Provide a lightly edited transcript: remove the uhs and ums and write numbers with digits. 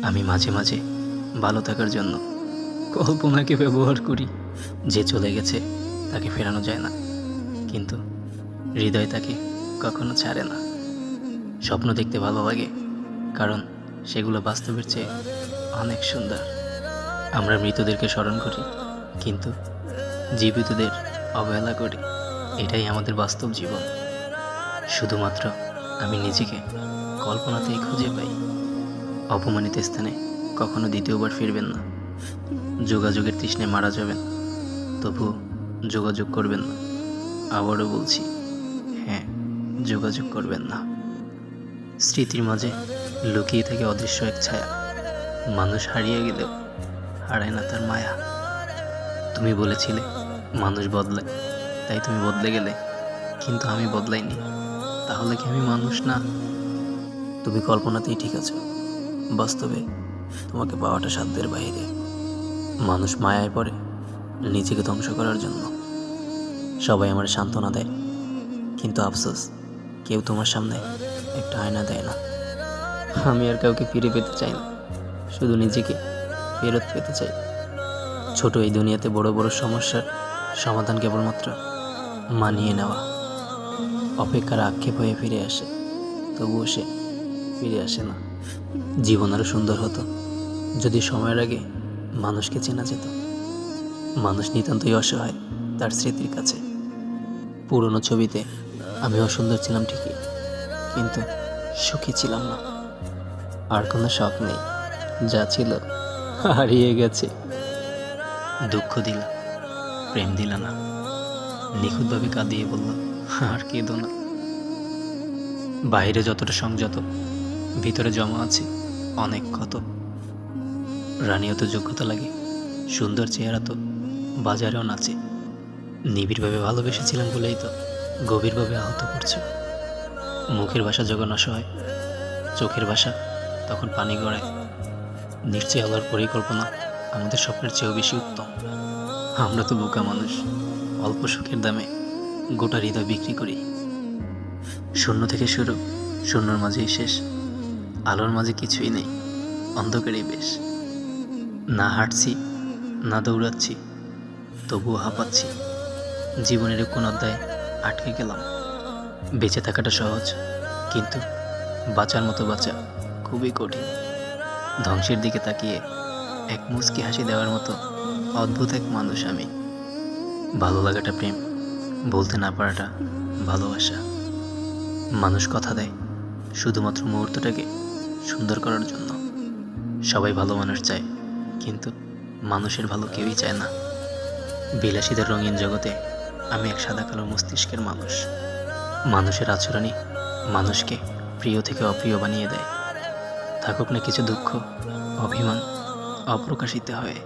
আমি মাঝে মাঝে ভালো থাকার জন্য কল্পনাকে ব্যবহার করি। যে চলে গেছে তাকে ফেরানো যায় না, কিন্তু হৃদয় তাকে কখনো ছাড়ে না। স্বপ্ন দেখতে ভালো লাগে, কারণ সেগুলো বাস্তবের চেয়ে অনেক সুন্দর। আমরা মৃতদেরকে স্মরণ করি, কিন্তু জীবিতদের অবহেলা করি। এটাই আমাদের বাস্তব জীবন। শুধুমাত্র আমি নিজেকে কল্পনাতেই খুঁজে পাই। অপমানিত স্থানে কখনো দ্বিতীয়বার ফিরবেন না। যোগাযোগের তৃষ্ণায় মারা যাবেন, তবুও যোগাযোগ করবেন না। আবারও বলছি, হ্যাঁ, যোগাযোগ করবেন না। স্মৃতির মাঝে লুকিয়ে থাকে অদৃশ্য এক ছায়া। মানুষ হারিয়ে গেলেও হারায় না তার মায়া। তুমি বলেছিলে মানুষ বদলায়, তাই তুমি বদলে গেলে, কিন্তু আমি বদলাইনি। তাহলে কি আমি মানুষ না? তুমি কল্পনাতেই ঠিক আছো, বাস্তবে তোমাকে পাওয়াটা সাধ্যের বাইরে। মানুষ মায়ায় পড়ে নিজেকে ধ্বংস করার জন্য। সবাই আমার সান্ত্বনা দেয়, কিন্তু আফসোস, কেউ তোমার সামনে একটা আয়না দেয় না। আমি আর কাউকে ফিরে পেতে চাই না, শুধু নিজেকে ফেরত পেতে চাই। ছোট এই দুনিয়াতে বড় বড় সমস্যার সমাধান কেবলমাত্র মানিয়ে নেওয়া। অপেক্ষার আক্ষেপ হয়ে ফিরে আসে, তবুও সে ফিরে আসে না। জীবন আরও সুন্দর হতো যদি সময়ের আগে মানুষকে চেনা যেত। মানুষ নিতান্তই অসহায় তার স্মৃতির কাছে। পুরনো ছবিতে আমি অসুন্দর ছিলাম ঠিকই, কিন্তু সুখী ছিলাম না। আর কোনো শখ নেই, যা ছিল হারিয়ে গেছে। দুঃখ দিলা, প্রেম দিলা না, নিখুঁতভাবে কাঁদিয়ে বলল আর কেঁদো না। বাইরে যতটা সংযত, ভিতরে জমা আছে অনেক ক্ষত। রানীও তো যোগ্যতা লাগে, সুন্দর চেহারা তো বাজারেও নাচে। নিবিড়ভাবে ভালোবেসেছিলাম বলেই তো গভীরভাবে আহত করছে। মুখের ভাষা যখন অসহায়, চোখের ভাষা তখন পানি গড়ায়। নিশ্চয়ই আল্লাহর পরিকল্পনা আমাদের স্বপ্নের চেয়েও বেশি উত্তম। আমরা তো বোকা মানুষ, অল্প সুখের দামে গোটা হৃদয় বিক্রি করি। শূন্য থেকে শুরু, শূন্যর মাঝেই শেষ। আলোর মাঝে কিছুই নেই, অন্ধকারেই বেশ। না হাঁটছি, না দৌড়াচ্ছি, তবুও হাঁপাচ্ছি। জীবনের কোন অধ্যায়ে আটকে গেলাম। বেঁচে থাকাটা সহজ, কিন্তু বাঁচার মতো বাঁচা খুবই কঠিন। ধ্বংসের দিকে তাকিয়ে এক মুচকি হাসি দেওয়ার মতো অদ্ভুত এক মানুষ আমি। ভালো লাগাটা প্রেম, বলতে না পারাটা ভালোবাসা। মানুষ কথা দেয় শুধুমাত্র মুহূর্তটাকে সুন্দর করার জন্য। সবাই ভালো মানুষ চায়, কিন্তু মানুষের ভালো কেউই চায় না। বিলাসীদের রঙিন জগতে আমি এক সাদা কালো মস্তিষ্কের মানুষ। মানুষের আচরণই মানুষকে প্রিয় থেকে অপ্রিয় বানিয়ে দেয়। থাকুক না কিছু দুঃখ, অভিমান অপ্রকাশিত হয়।